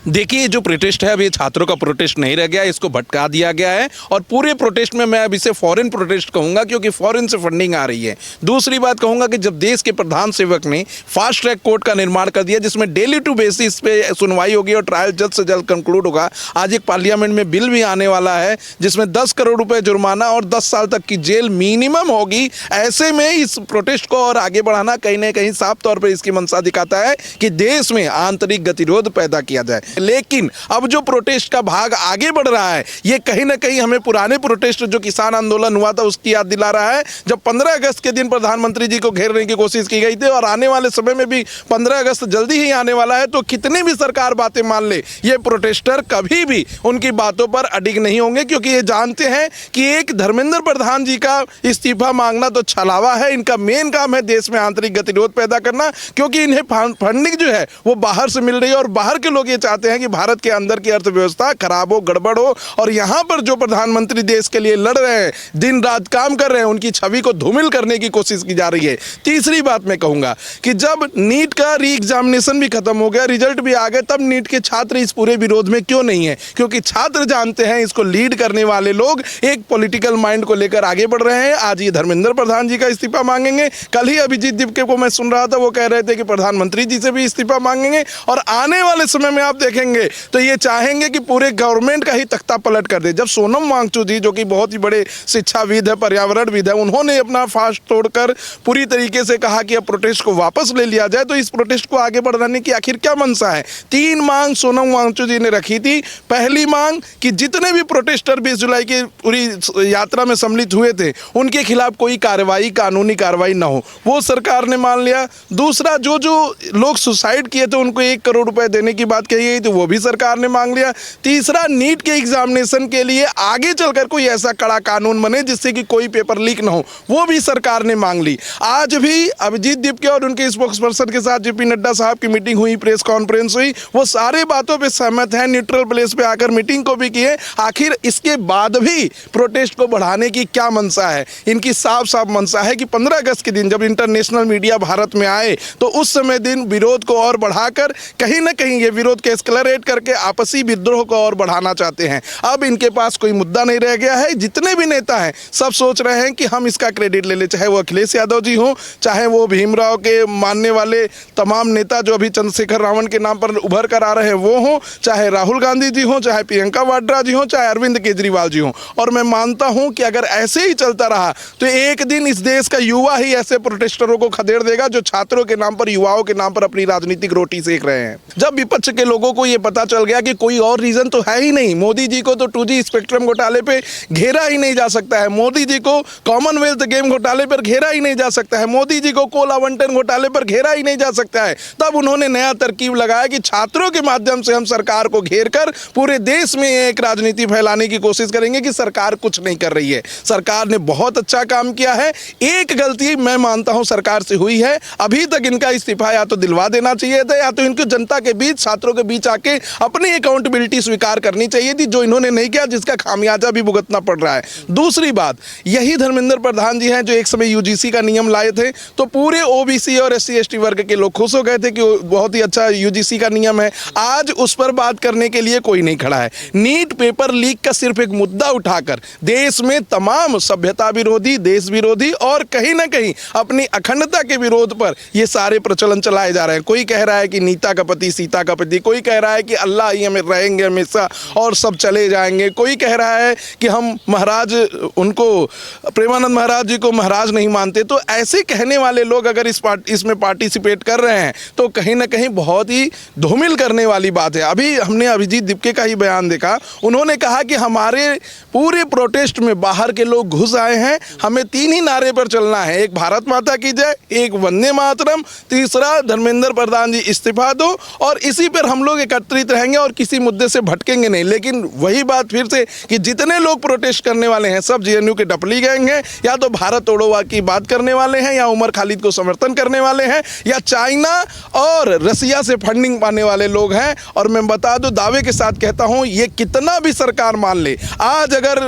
देखिए, जो प्रोटेस्ट है अब ये छात्रों का प्रोटेस्ट नहीं रह गया, इसको भटका दिया गया है और पूरे प्रोटेस्ट में मैं अब इसे फॉरेन प्रोटेस्ट कहूंगा, क्योंकि फॉरेन से फंडिंग आ रही है। दूसरी बात कहूंगा कि जब देश के प्रधान सेवक ने फास्ट ट्रैक कोर्ट का निर्माण कर दिया, जिसमें डेली टू बेसिस पे सुनवाई होगी और ट्रायल जल्द से जल्द कंक्लूड होगा। आज एक पार्लियामेंट में बिल भी आने वाला है जिसमें 10 करोड़ रुपए जुर्माना और 10 साल तक की जेल मिनिमम होगी। ऐसे में इस प्रोटेस्ट को और आगे बढ़ाना कहीं ना कहीं साफ तौर पर इसकी मंशा दिखाता है कि देश में आंतरिक गतिरोध पैदा किया जाए। लेकिन अब जो प्रोटेस्ट का भाग आगे बढ़ रहा है, ये कहीं ना कहीं हमें पुराने प्रोटेस्ट जो किसान आंदोलन हुआ था उसकी याद दिला रहा है, जब 15 अगस्त के दिन प्रधानमंत्री जी को घेरने की कोशिश की गई थी। और आने वाले समय में भी 15 अगस्त जल्दी ही आने वाला है, तो कितनी भी सरकार बातें मान ले, ये प्रोटेस्टर कभी भी उनकी बातों पर अडिग नहीं होंगे, क्योंकि ये जानते हैं कि एक धर्मेंद्र प्रधान जी का इस्तीफा मांगना तो छलावा है। इनका मेन काम है देश में आंतरिक गतिरोध पैदा करना, क्योंकि इन्हें फंडिंग जो है वो बाहर से मिल रही है और बाहर के लोग ये चाहते हैं कि भारत के अंदर की अर्थव्यवस्था खराब हो, गड़बड़ हो। और यहां पर जो प्रधानमंत्री देश के लिए लड़ रहे हैं, दिन रात काम कर रहे हैं, उनकी छवि को धूमिल करने की कोशिश की जा रही है। तीसरी बात मैं कहूंगा कि जब नीट का री एग्जामिनेशन भी खत्म हो गया, रिजल्ट भी आ गए, तब नीट के छात्र इस पूरे विरोध में क्यों नहीं है? क्योंकि छात्र जानते हैं इसको लीड करने वाले लोग एक पॉलिटिकल माइंड को लेकर आगे बढ़ रहे हैं। आज ये धर्मेंद्र प्रधान जी का इस्तीफा मांगेंगे, कल ही अभिजीत दिपके को मैं सुन रहा था, वो कह रहे थे कि प्रधानमंत्री जी से भी इस्तीफा मांगेंगे। और आने वाले समय में आप देखेंगे तो ये चाहेंगे कि पूरे गवर्नमेंट का ही तख्ता पलट कर दे। जब सोनम वांगचुक जी, जो कि बहुत ही बड़े शिक्षाविद है, पर्यावरणविद है, उन्होंने अपना फास्ट तोड़कर पूरी तरीके से कहा कि अब प्रोटेस्ट को वापस ले लिया जाए, तो इस प्रोटेस्ट को आगे बढ़ाने की आखिर क्या मंशा है? 3 मांग सोनम वांगचुक जी ने रखी थी। पहली मांग कि जितने भी प्रोटेस्टर 20 जुलाई की पूरी यात्रा में सम्मिलित हुए थे, उनके खिलाफ कोई कार्रवाई, कानूनी कार्रवाई ना हो, वो सरकार ने मान लिया। दूसरा, जो लोग सुसाइड किए थे उनको 1 करोड़ रुपए देने की बात कही गई थी, वो भी सरकार ने मांग लिया। तीसरा, नीट के एग्जामिनेशन के लिए आगे चलकर कोई ऐसा कड़ा कानून बने जिससे कि कोई पेपर लीक ना हो, वो भी सरकार ने मांग ली। आज भी अभिजीत दिपके और उनके स्पोक्सपर्सन के साथ जेपी नड्डा साहब की मीटिंग हुई, प्रेस कॉन्फ्रेंस हुई, वो सारे बातों पे सहमत हैं, न्यूट्रल प्लेस पे आकर मीटिंग को भी किए। आखिर इसके बाद भी प्रोटेस्ट को बढ़ाने की क्या मंशा है? इनकी साफ साफ मंशा है कि 15 अगस्त के दिन जब इंटरनेशनल मीडिया भारत में आए, तो उस समय दिन विरोध को और बढ़ाकर कहीं ना कहीं ये विरोध के एस्केलेरेट करके आपसी विद्रोह को और बढ़ाना चाहते हैं। अब इनके पास कोई मुद्दा नहीं रह गया है। जितने भी नेता हैं सब सोच रहे हैं कि हम इसका क्रेडिट ले लें, चाहे वो अखिलेश यादव जी हों, चाहे वो भीमराव के मानने वाले तमाम नेता जो अभी चंद्रशेखर रावण के नाम पर उभर कर आ रहे हैं वो हों, चाहे राहुल गांधी जी हों, चाहे प्रियंका वाड्रा जी हों, चाहे अरविंद केजरीवाल जी हों। और मैं मानता हूं कि अगर ऐसे ही चलता रहा तो एक दिन इस देश का युवा ही ऐसे प्रोटेस्टरों को खदेड़ देगा जो छात्रों के नाम पर, युवाओं के नाम पर अपनी राजनीतिक रोटी सेक रहे हैं। जब विपक्ष के लोगों को यह पता चल गया कि कोई और रीजन तो है ही नहीं, मोदी जी को तो 2G स्पेक्ट्रम घोटाले पे घेरा ही नहीं जा सकता है, मोदी जी को कॉमनवेल्थ गेम घोटाले पर घेरा ही नहीं जा सकता है, मोदी जी को कोल आवंटन घोटाले पर घेरा ही नहीं जा सकता है, तब उन्होंने नया तरकीब लगाया कि छात्रों के माध्यम से हम सरकार को घेर कर पूरे देश में एक राजनीति फैलाने की कोशिश करेंगे कि सरकार कुछ नहीं कर रही है। सरकार ने बहुत अच्छा काम किया है। एक गलती मैं मानता हूं सरकार से हुई है, अभी तक इनका इस्तीफा या तो दिलवा देना चाहिए था, या तो इनको जनता के बीच, छात्रों के बीच आके अपनी अकाउंटेबिलिटी स्वीकार करनी चाहिए थी, जो इन्होंने नहीं किया, जिसका खामियाजा भी भुगतना पड़ रहा है। दूसरी बात, यही धर्मेंद्र प्रधान जी हैं जो एक समय यूजीसी का नियम लाए थे, तो पूरे ओबीसी और SC/ST वर्ग के लोग खुश हो गए थे कि बहुत ही अच्छा यूजीसी का नियम है। आज उस पर बात करने के लिए कोई नहीं खड़ा है। नीट पेपर लीक का सिर्फ एक मुद्दा उठाकर देश में तमाम सभ्यता विरोधी, देश विरोधी और कहीं ना कहीं अपनी अखंडता के विरोध पर ये सारे प्रचलन चलाए जा रहे हैं। कोई कह रहा है कि नीता का पति सीता का पति, कोई कह रहा है कि अल्लाह ही हमें रहेंगे हमेशा और सब चले जाएंगे, कोई कह रहा है कि हम महाराज, उनको प्रेमानंद महाराज जी को महाराज नहीं मानते। तो ऐसे कहने वाले लोग अगर इसमें पार्टिसिपेट कर रहे हैं तो कहीं ना कहीं बहुत ही धूमिल करने वाली बात है। अभी हमने अभिजीत दिपके का ही बयान देखा, उन्होंने कहा कि हमारे पूरे प्रोटेस्ट में बाहर के लोग घुस आए हैं, हमें 3 ही नारे पर चलना है, एक भारत माता की जय, एक वंदे मातरम, तीसरा धर्मेंद्र प्रधान जी इस्तीफा दो, और इसी पर हम लोग एकत्रित रहेंगे और किसी मुद्दे से भटकेंगे नहीं। लेकिन वही बात फिर से कि जितने लोग प्रोटेस्ट करने वाले हैं सब JNU के डपली गैंग हैं, या तो भारत तोड़ो की बात करने वाले हैं, या उमर खालिद को समर्थन करने वाले हैं, या चाइना और रसिया से फंडिंग पाने वाले लोग हैं। और मैं बता दूं, दावे के साथ कहता हूं, ये कितना भी सरकार मान ले, आज अगर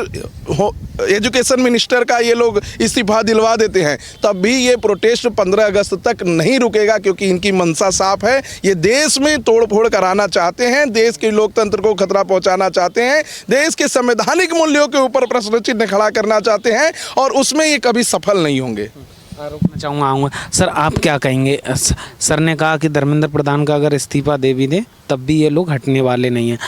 एजुकेशन मिनिस्टर का ये लोग इस्तीफा दिलवा देते हैं, तब भी ये प्रोटेस्ट 15 अगस्त तक नहीं रुकेगा, क्योंकि इनकी मंशा साफ है। ये देश में तोड़फोड़ कराना चाहते हैं, देश के लोकतंत्र को खतरा पहुंचाना चाहते हैं, देश के संवैधानिक मूल्यों के ऊपर प्रश्न चिन्ह खड़ा करना चाहते हैं, और उसमें ये कभी सफल नहीं होंगे। रोकना चाहूँगा, आऊँगा सर, आप क्या कहेंगे? सर ने कहा कि धर्मेंद्र प्रधान का अगर इस्तीफा दे भी दे तब भी ये लोग हटने वाले नहीं हैं।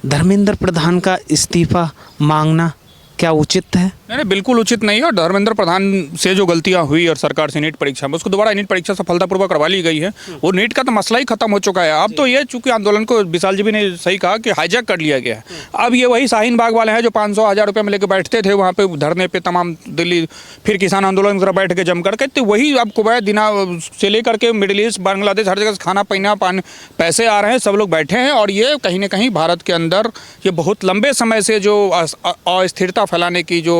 धर्मेंद्र प्रधान का इस्तीफा मांगना क्या उचित है? नहीं, बिल्कुल उचित नहीं है। और धर्मेंद्र प्रधान से जो गलतियां हुई और सरकार से नीट परीक्षा में, उसको दोबारा नीट परीक्षा सफलतापूर्वक करवा ली गई है। वो नीट का तो मसला ही खत्म हो चुका है। अब तो ये चूंकि आंदोलन को विशाल जी भी ने सही कहा कि हाईजैक कर लिया गया है। अब ये वही शाहीन बाग वाले हैं जो 500-1000 रुपये में लेकर बैठते थे वहाँ पे धरने पे, तमाम दिल्ली फिर किसान आंदोलन की तरह बैठ के जम करके, तो वही अब कुवैत दिना से लेकर के मिडिल ईस्ट, बांग्लादेश, हर जगह से खाना पीना पानी पैसे आ रहे हैं, सब लोग बैठे हैं। और ये कहीं ना कहीं भारत के अंदर ये बहुत लंबे समय से जो अस्थिरता फैलाने की, जो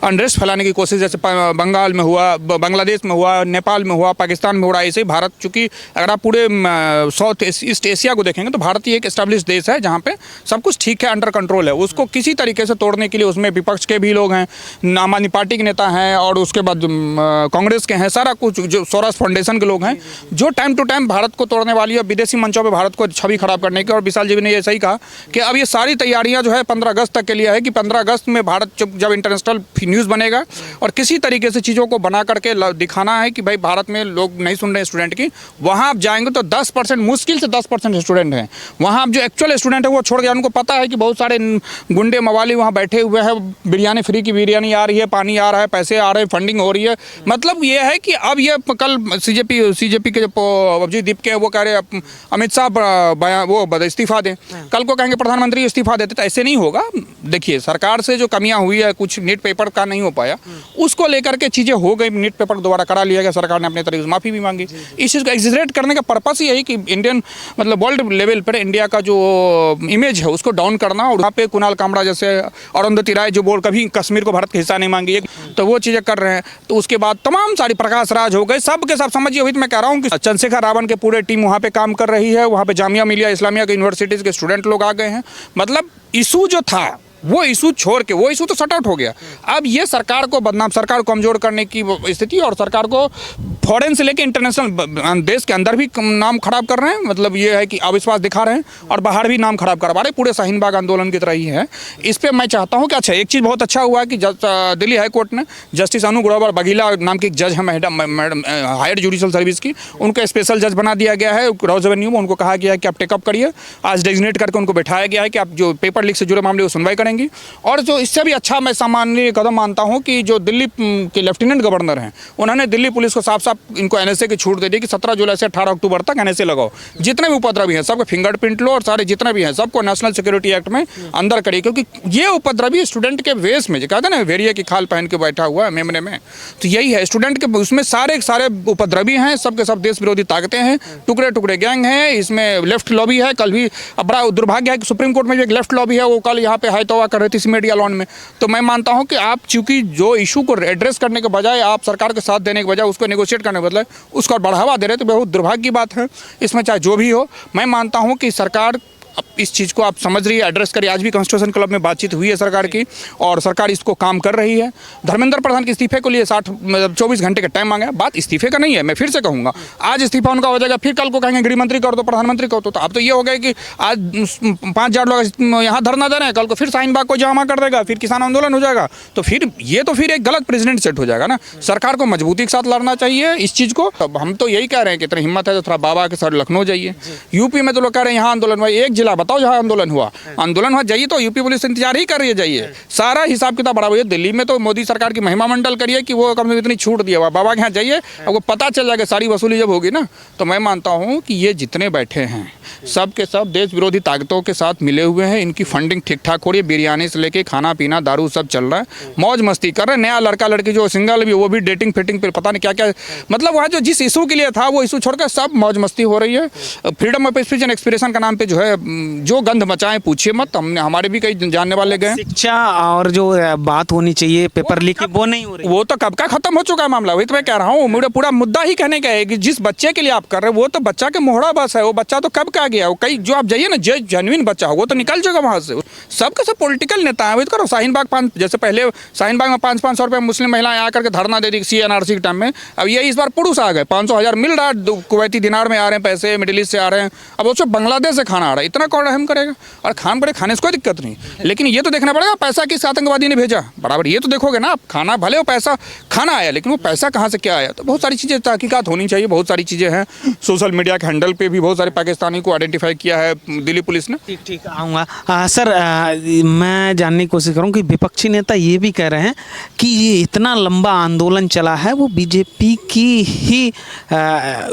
अनरेस्ट फैलाने की कोशिश, जैसे बंगाल में हुआ, बांग्लादेश में हुआ, नेपाल में हुआ, पाकिस्तान में हो रहा है, ऐसे ही भारत, चूँकि अगर आप पूरे साउथ ईस्ट एशिया को देखेंगे तो भारत ही एक एस्टेब्लिश देश है जहाँ पे सब कुछ ठीक है, अंडर कंट्रोल है। उसको किसी तरीके से तोड़ने के लिए उसमें विपक्ष के भी लोग हैं, आम आदमी पार्टी के नेता हैं, और उसके बाद कांग्रेस के हैं, सारा कुछ जो सोरस फाउंडेशन के लोग हैं, जो टाइम टू टाइम भारत को तोड़ने वाली है, विदेशी मंचों पर भारत को छवि खराब करने की। और विशाल जी ने ये सही कहा कि अब ये सारी तैयारियां जो है 15 अगस्त तक के लिए है, कि 15 अगस्त में भारत जब इंटरनेशनल न्यूज़ बनेगा और किसी तरीके से चीज़ों को बना करके दिखाना है कि भाई भारत में लोग नहीं सुन रहे स्टूडेंट की, वहाँ आप जाएंगे तो 10%, मुश्किल से 10% स्टूडेंट हैं वहाँ। आप जो एक्चुअल स्टूडेंट है वो छोड़ गया, उनको पता है कि बहुत सारे गुंडे मवाली वहाँ बैठे हुए हैं, बिरयानी फ्री की बिरयानी आ रही है, पानी आ रहा है, पैसे आ रहे हैं, फंडिंग हो रही है। मतलब ये है कि अब ये कल सीजेपी के जो अभिजीत दीप के वो कह रहे अमित शाह वो इस्तीफा दें, कल को कहेंगे प्रधानमंत्री इस्तीफा देते, तो ऐसे नहीं होगा। देखिए, सरकार से जो कमियां हुई है, कुछ नीट पेपर का नहीं हो पाया, उसको लेकर के चीज़ें हो गई, नीट पेपर दोबारा करा लिया गया, सरकार ने अपने तरीके से माफ़ी भी मांगी। इस चीज़ को एग्जिजरेट करने का पर्पस ही यही कि इंडियन, मतलब वर्ल्ड लेवल पर इंडिया का जो इमेज है उसको डाउन करना। और वहाँ पे कुणाल कामरा जैसे, अरुंधति राय जो बोल कभी कश्मीर को भारत का हिस्सा नहीं मांगी, तो वो चीज़ें कर रहे हैं। तो उसके बाद तमाम सारी प्रकाश राज हो गए, सब के सब समझिए। अभी मैं कह रहा हूँ कि चंद्रशेखर रावण के पूरे टीम वहाँ पे काम कर रही है, वहाँ पे जामिया मिलिया इस्लामिया के यूनिवर्सिटीज़ के स्टूडेंट लोग आ गए हैं। मतलब इशू जो था वो इशू छोड़ के, वो इशू तो सट आउट हो गया। अब ये सरकार को बदनाम, सरकार को कमजोर करने की स्थिति, और सरकार को फॉरेन से लेके इंटरनेशनल देश के अंदर भी नाम खराब कर रहे हैं। मतलब ये है कि अविश्वास दिखा रहे हैं और बाहर भी नाम खराब करवा रहे हैं, पूरे शाहीन बाग आंदोलन की तरह ही है। इस पर मैं चाहता हूँ कि अच्छा, एक चीज़ बहुत अच्छा हुआ है कि दिल्ली हाई कोर्ट ने जस्टिस अनु ग्रोवर बघेला नाम की एक जज है, मैडम हायर जुडिशल सर्विस की, उनको स्पेशल जज बना दिया गया है रॉज एवेन्यू में। उनको कहा गया है कि आप टेकअप करिए, आज डेजिग्नेट करके उनको बैठाया गया है कि आप जो पेपर लीक से जुड़े मामले को सुनवाई करेंगे। और जो इससे भी अच्छा मैं सामान्य कदम मानता हूं कि जो दिल्ली के लेफ्टिनेंट गवर्नर हैं, उन्होंने दिल्ली पुलिस को साफ साफ इनको एनएसए की छूट दे दी कि 17 जुलाई से 18 अक्टूबर तक एनएसए लगाओ, जितने भी उपद्रवी हैं सबके फिंगरप्रिंट लो, और सारे जितने भी हैं सबको नेशनल सिक्योरिटी एक्ट में अंदर करिए। क्योंकि ये उपद्रवी स्टूडेंट के वेश में, जो कहते हैं ना भेड़िए की खाल पहन के बैठा हुआ है मेमने में, तो यही है स्टूडेंट के, उसमें सारे उपद्रवी हैं, सबके सब देश विरोधी ताकतें हैं, टुकड़े टुकड़े गैंग हैं, इसमें लेफ्ट लॉबी है। कल भी बड़ा दुर्भाग्य है कि सुप्रीम कोर्ट में भी एक लेफ्ट लॉबी है, वो कल यहाँ पे हाई तौबा कर रही थी मीडिया लॉन में। तो मैं मानता हूं कि आप चूंकि जो इशू को एड्रेस करने के बजाय, आप सरकार के साथ देने के बजाय उसको नेगोशिएट करने के बदले उसको बढ़ावा दे रहे, तो बहुत दुर्भाग्य की बात है। इसमें चाहे जो भी हो, मैं मानता हूं कि सरकार अब इस चीज़ को आप समझ रही है, एड्रेस करिए। आज भी कॉन्स्टिट्यूशन क्लब में बातचीत हुई है सरकार की, और सरकार इसको काम कर रही है। धर्मेंद्र प्रधान के इस्तीफे को लिए 24 घंटे का टाइम मांगा है। बात इस्तीफे का नहीं है, मैं फिर से कहूँगा, आज इस्तीफा उनका हो जाएगा, फिर कल को कहेंगे गृह मंत्री कर दो, प्रधानमंत्री कर दो। तो अब तो ये हो गया कि आज 5000 लोग यहाँ धरना दे रहे हैं, कल को फिर शाहीन बाग को जमा कर देगा, फिर किसान आंदोलन हो जाएगा। तो फिर ये तो फिर एक गलत प्रेसिडेंट सेट हो जाएगा ना। सरकार को मजबूती के साथ लड़ना चाहिए इस चीज़ को। अब हम तो यही कह रहे हैं कि इतनी हिम्मत है तो थोड़ा बाबा के साथ लखनऊ जाइए। यूपी में तो लोग कह रहे हैं यहाँ आंदोलन हुआ, एक जिला बताओ जहाँ आंदोलन हुआ जाइए, तो यूपी पुलिस इंतजार ही कर रही है, जाइए, सारा हिसाब किताब बराबर है। दिल्ली में तो मोदी सरकार की महिमा मंडल करिए कि वो कम से इतनी छूट दिया हुआ, बाबा के यहाँ जाइए, आपको पता चल जाएगा सारी वसूली जब होगी ना। तो मैं मानता हूँ कि ये जितने बैठे हैं सब के सब देश विरोधी ताकतों के साथ मिले हुए हैं। इनकी फंडिंग ठीक ठाक हो रही है, बिरयानी से लेके खाना पीना दारू सब चल रहा है, मौज मस्ती कर रहे हैं। नया लड़का लड़की जो सिंगल भी, वो भी डेटिंग फिटिंग पे पता नहीं क्या क्या, मतलब वहाँ जो जिस इशू के लिए था वो इशू छोड़कर सब मौज मस्ती हो रही है। Freedom of speech and expression का नाम पे जो है जो गंध मचाएं पूछिए मत। हमने हमारे भी कई जानने वाले गए। शिक्षा और जो बात होनी चाहिए पेपर लीक, वो नहीं हो रही, वो तो कब का खत्म हो चुका है मामला। वही तो मैं कह रहा हूँ, मेरा पूरा मुद्दा ही कहने का है कि जिस बच्चे के लिए आप कर रहे हो वो तो बच्चा के मोहरा बस है, वो बच्चा तो कब का गया। वो कई जो आप जाइए ना, जो जेन्युइन बच्चा हो वो तो निकल जाएगा वहाँ से। सबके सब पॉलिटिकल नेता हैं। करो शाहीन बाग जैसे पहले शाहीन बाग में 500-500 रुपये मुस्लिम महिलाएं आकर के धरना दे दी CNRC के टाइम में। अब ये इस बार पुरुष आ गए, 500,000 मिल रहा है, कुवैती दिनार में आ रहे हैं पैसे, मिडिल ईस्ट से आ रहे हैं। अब उससे बांग्लादेश से खाना आ रहा है, इतना कौन रहम करेगा? और खाने से कोई दिक्कत नहीं, लेकिन ये तो देखना पड़ेगा पैसा किस आतंकवादी ने भेजा, बराबर ये तो देखोगे ना आप। खाना भले वो पैसा खाना आया, लेकिन वो पैसा कहाँ से क्या आया? तो बहुत सारी चीज़ें तहकीकात होनी चाहिए, बहुत सारी चीज़ें हैं। सोशल मीडिया के हैंडल पे भी बहुत सारे पाकिस्तानी को आइडेंटिफाई किया है दिल्ली पुलिस ने। ठीक आऊँगा। सर मैं जानने की कोशिश करूँ कि विपक्षी नेता ये भी कह रहे हैं कि ये इतना लंबा आंदोलन चला है वो बीजेपी की ही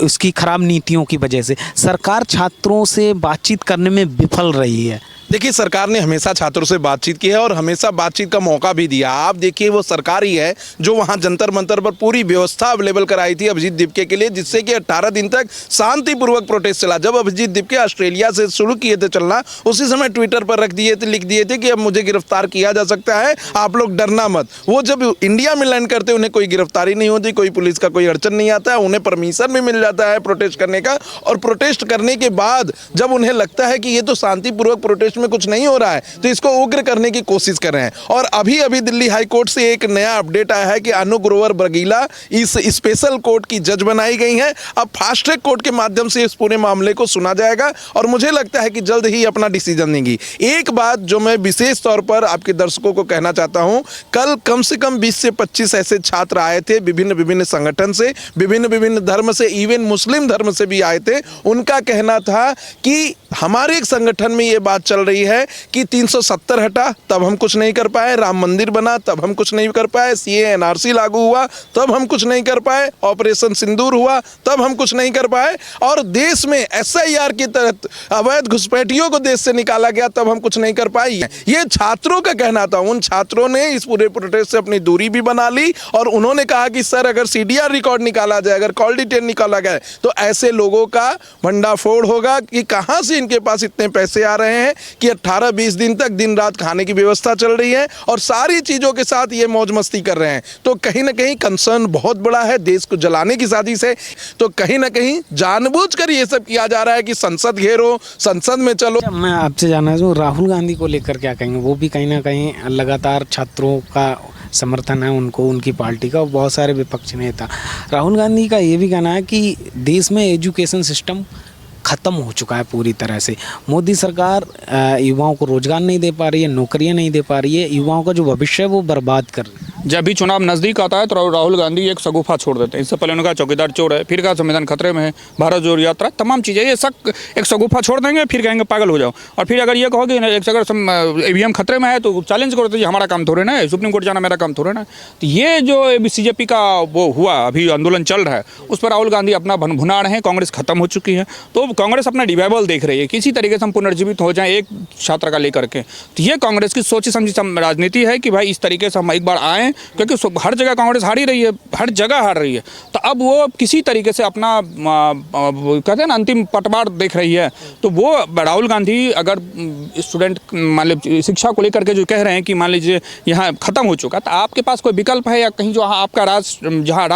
उसकी खराब नीतियों की वजह से, सरकार छात्रों से बातचीत करने में विफल रही है। देखिए, सरकार ने हमेशा छात्रों से बातचीत की है और हमेशा बातचीत का मौका भी दिया। आप देखिए, वो सरकार ही है जो वहाँ जंतर मंतर पर पूरी व्यवस्था अवेलेबल कराई थी अभिजीत दीपके के लिए, जिससे कि 18 दिन तक शांतिपूर्वक प्रोटेस्ट चला। जब अभिजीत दीपके ऑस्ट्रेलिया से शुरू किए थे चलना, उसी समय ट्विटर पर लिख दिए थे कि अब मुझे गिरफ्तार किया जा सकता है, आप लोग डरना मत। वो जब इंडिया में लैंड करते उन्हें कोई गिरफ्तारी नहीं होती, कोई पुलिस का कोई अड़चन नहीं आता है, उन्हें परमिशन भी मिल जाता है प्रोटेस्ट करने का। और प्रोटेस्ट करने के बाद जब उन्हें लगता है कि ये तो शांतिपूर्वक प्रोटेस्ट में कुछ नहीं हो रहा है, तो इसको उग्र करने की कोशिश कर रहे हैं। और अभी दिल्ली हाई कोर्ट से एक नया अपडेट आया है कि अनु ग्रोवर बगीला इस स्पेशल कोर्ट की जज बनाई गई हैं। अब फास्ट ट्रैक कोर्ट के माध्यम से इस पूरे मामले को सुना जाएगा और मुझे लगता है कि जल्द ही अपना डिसीजन देंगी। एक बात जो मैं विशेष तौर पर आपके दर्शकों को कहना चाहता हूं, कल कम से कम 20 से 25 ऐसे छात्र आए थे विभिन्न संगठन से, विभिन्न धर्म से, इवन मुस्लिम धर्म से भी आए थे। उनका कहना था कि हमारे एक संगठन में ये बात चल रही है कि 370 हटा तब हम कुछ नहीं कर पाए, राम मंदिर बना तब हम कुछ नहीं कर पाए, CNRC लागू हुआ तब हम कुछ नहीं कर पाए, ऑपरेशन सिंदूर हुआ तब हम कुछ नहीं कर पाए, और देश में SIR के तहत अवैध घुसपैठियों को देश से निकाला गया तब हम कुछ नहीं कर पाए। ये छात्रों का कहना था। उन छात्रों ने इस पूरे प्रोटेस्ट से अपनी दूरी भी बना ली और उन्होंने कहा कि सर, अगर CDR रिकॉर्ड निकाला जाए, अगर कॉल डिटेल निकाला गया तो ऐसे लोगों का भंडाफोड़ होगा कि कहां से इनके पास इतने पैसे आ रहे हैं कि 18-20 दिन तक दिन रात खाने की व्यवस्था चल रही है और सारी चीजों के साथ ये मौज मस्ती कर रहे हैं। तो कहीं ना कहीं कंसर्न बहुत बड़ा है, देश को जलाने की साजिश है। तो कहीं ना कहीं जानबूझकर ये सब किया जा रहा है कि संसद घेरो, संसद में चलो। मैं आपसे जानना चाहूँ, राहुल गांधी को लेकर क्या कहेंगे? वो भी कहीं ना कहीं लगातार छात्रों का समर्थन है उनको, उनकी पार्टी का, बहुत सारे विपक्षी नेता। राहुल गांधी का ये भी कहना है कि देश में एजुकेशन सिस्टम ख़त्म हो चुका है पूरी तरह से। मोदी सरकार युवाओं को रोजगार नहीं दे पा रही है, नौकरियां नहीं दे पा रही है, युवाओं का जो भविष्य है वो बर्बाद कर रही है। जब भी चुनाव नज़दीक आता है तो राहुल गांधी एक शगुफा छोड़ देते हैं। इससे पहले उन्होंने कहा चौकीदार चोर है, फिर कहा संविधान खतरे में है, भारत जोड़ यात्रा, तमाम चीज़ें, ये सब एक शगुफा छोड़ देंगे, फिर कहेंगे पागल हो जाओ। और फिर अगर ये कहो कि एक अगर EVM खतरे में है तो चैलेंज करो, तो ये हमारा काम थोड़े ना है, सुप्रीम कोर्ट जाना मेरा काम थोड़े ना है। तो ये जो CJP का वो हुआ, अभी आंदोलन चल रहा है, उस पर राहुल गांधी अपना भुना रहे हैं। कांग्रेस खत्म हो चुकी है, तो कांग्रेस अपना रिवाइवल देख रही है, किसी तरीके से हम पुनर्जीवित हो जाएं एक छात्र का लेकर के। तो ये कांग्रेस की सोची समझी राजनीति है कि भाई इस तरीके से हम एक बार आएँ, क्योंकि हर जगह कांग्रेस हार ही रही है, हर जगह हार रही है। तो अब वो किसी तरीके से अपना कहते हैं ना अंतिम पटवार देख रही है। तो वो राहुल गांधी अगर स्टूडेंट मान लीजिए शिक्षा को लेकर के जो कह रहे हैं कि मान लीजिए यहाँ ख़त्म हो चुका, तो आपके पास कोई विकल्प है या कहीं जो आपका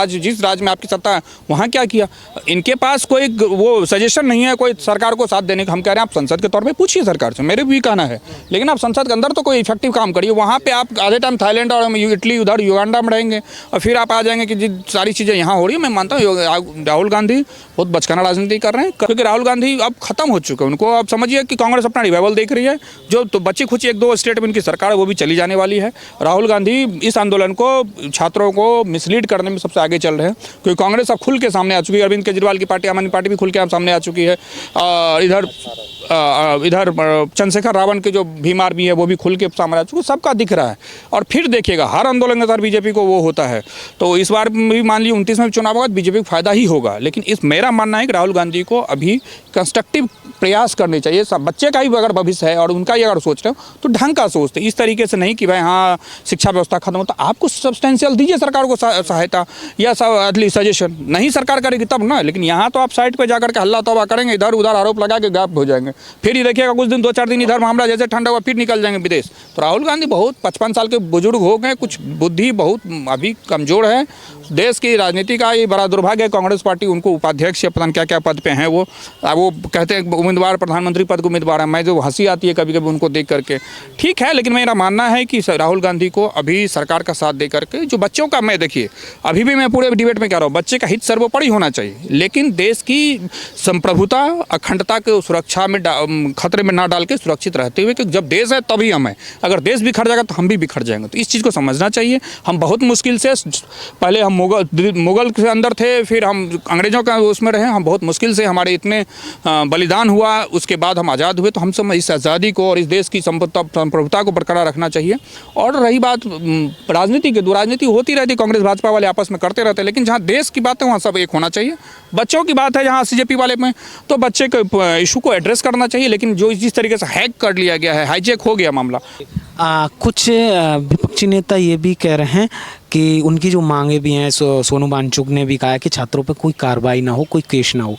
जिस राज्य में आपकी सत्ता है वहाँ क्या किया? इनके पास कोई वो सजेशन नहीं है कोई सरकार को साथ देने का। हम कह रहे हैं आप संसद के तौर पर पूछिए सरकार से, मेरे भी कहना है, लेकिन आप संसद के अंदर तो कोई इफेक्टिव काम करिए। वहाँ पर आप आधे टाइम थाईलैंड और इटली, उधर युगांडा में रहेंगे और फिर आप आ जाएंगे कि जी सारी चीज़ें यहाँ हो रही है। मैं मानता हूँ राहुल गांधी बहुत बचकाना राजनीति कर रहे हैं, क्योंकि राहुल गांधी अब खत्म हो चुके हैं। उनको अब समझिए कि कांग्रेस अपना रिवाइवल देख रही है। जो तो बच्ची खुची 1-2 स्टेट में इनकी सरकार है वो भी चली जाने वाली है। राहुल गांधी इस आंदोलन को, छात्रों को मिसलीड करने में सबसे आगे चल रहे हैं, क्योंकि कांग्रेस अब खुल के सामने आ चुकी है। अरविंद केजरीवाल की पार्टी, आम आदमी पार्टी भी खुल के सामने आ चुकी है। इधर चंद्रशेखर रावण के जो भीम आर्मी है वो भी खुल के सामने आ चुकी है, सबका दिख रहा है। और फिर देखिएगा हर आंदोलन के साथ बीजेपी को वो होता है। तो इस बार भी मान लीजिए 29 में चुनाव होगा, बीजेपी को फायदा ही होगा। लेकिन मेरा मानना है कि राहुल गांधी को अभी कंस्ट्रक्टिव प्रयास करने चाहिए। सब बच्चे का ही अगर भविष्य है और उनका ही अगर सोच रहे हो तो ढंग का सोचते, इस तरीके से नहीं कि भाई हाँ शिक्षा व्यवस्था खत्म हो, तो आपको सब्सटेंशियल दीजिए सरकार को सहायता या सजेशन। नहीं सरकार करेगी तब ना, लेकिन यहाँ तो आप साइड पर जाकर के हल्ला तोबा करेंगे, इधर उधर आरोप लगा के गायब हो जाएंगे। फिर ये देखिएगा कुछ दिन 2-4 दिन इधर मामला जैसे ठंडा हुआ फिर निकल जाएंगे विदेश। तो राहुल गांधी बहुत 55 साल के बुजुर्ग हो गए, कुछ बुद्धि बहुत अभी कमज़ोर है। देश की राजनीति का ये बड़ा दुर्भाग्य है। कांग्रेस पार्टी उनको उपाध्यक्ष या पता नहीं क्या क्या पद पे हैं, वो कहते हैं उम्मीदवार प्रधानमंत्री पद के उम्मीदवार हैं। मैं जो हंसी आती है कभी कभी उनको देख करके। ठीक है, लेकिन मेरा मानना है कि राहुल गांधी को अभी सरकार का साथ दे करके जो बच्चों का, मैं देखिए अभी भी मैं पूरे डिबेट में कह रहा हूँ, बच्चे का हित सर्वोपरि होना चाहिए, लेकिन देश की संप्रभुता अखंडता के सुरक्षा में खतरे में ना डाल के सुरक्षित रहते हुए कि जब देश है तभी हम हैं। अगर देश बिखर जाएगा तो हम भी बिखर जाएंगे। तो इस चीज़ को समझना चाहिए। हम बहुत मुश्किल से, पहले हम मुगल के अंदर थे, फिर हम अंग्रेज़ों का उसमें रहे, हम बहुत मुश्किल से, हमारे इतने बलिदान हुआ, उसके बाद हम आज़ाद हुए। तो हम सब इस आज़ादी को और इस देश की संप्रभुता को बरकरार रखना चाहिए। और रही बात राजनीति की, राजनीति होती रहती, कांग्रेस भाजपा वाले आपस में करते रहते हैं, लेकिन जहाँ देश की बात है वहाँ सब एक होना चाहिए। बच्चों की बात है जहाँ CJP वाले में, तो बच्चे के इशू को एड्रेस करना चाहिए, लेकिन जो जिस तरीके से हैक कर लिया गया है, हाईजैक हो गया मामला। कुछ विपक्षी नेता ये भी कह रहे हैं कि उनकी जो मांगे भी हैं, सोनू वांगचुक ने भी कहा है कि छात्रों पर कोई कार्रवाई ना हो, कोई केस ना हो।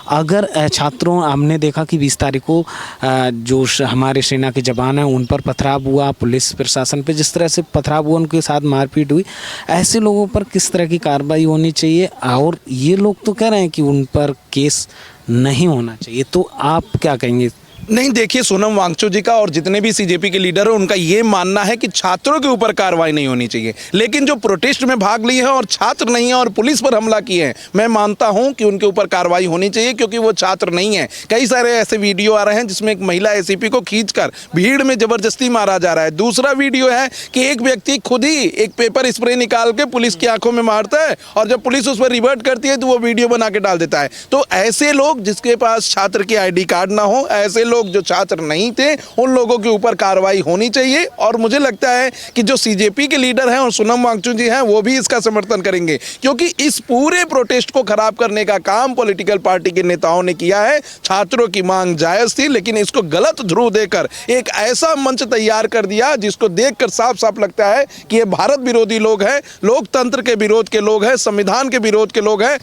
अगर छात्रों, हमने देखा कि 20 तारीख को जो हमारे सेना के जवान हैं उन पर पथराव हुआ, पुलिस प्रशासन पे जिस तरह से पथराव हुआ, उनके साथ मारपीट हुई, ऐसे लोगों पर किस तरह की कार्रवाई होनी चाहिए? और ये लोग तो कह रहे हैं कि उन पर केस नहीं होना चाहिए, तो आप क्या कहेंगे? नहीं, देखिए, सोनम वांगचुक जी का और जितने भी CJP के लीडर हैं उनका ये मानना है कि छात्रों के ऊपर कार्रवाई नहीं होनी चाहिए, लेकिन जो प्रोटेस्ट में भाग लिए हैं और छात्र नहीं है और पुलिस पर हमला किए हैं, मैं मानता हूं कि उनके ऊपर कार्रवाई होनी चाहिए, क्योंकि वो छात्र नहीं है। कई सारे ऐसे वीडियो आ रहे हैं जिसमें एक महिला ACP को खींचकर भीड़ में जबरदस्ती मारा जा रहा है। दूसरा वीडियो है कि एक व्यक्ति खुद ही एक पेपर स्प्रे निकाल के पुलिस की आंखों में मारता है, और जब पुलिस उस पर रिवर्ट करती है तो वो वीडियो बना के डाल देता है। तो ऐसे लोग जिसके पास छात्र की ID कार्ड ना हो, ऐसे लोग जो छात्र नहीं थे, उन लोगों के ऊपर कार्रवाई होनी चाहिए। और मुझे लगता है कि जो CJP के लीडर हैं और सोनम वांगचुक जी हैं, वो भी इसका समर्थन करेंगे, क्योंकि इस पूरे प्रोटेस्ट को खराब करने का काम पॉलिटिकल पार्टी के नेताओं ने किया है। छात्रों की मांग जायज थी, लेकिन इसको गलत ध्रुव देकर एक ऐसा मंच तैयार कर दिया जिसको देखकर साफ साफ लगता है कि ये भारत विरोधी लोग हैं, लोकतंत्र के विरोध के लोग हैं, संविधान के विरोध के लोग हैं।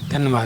धन्यवाद।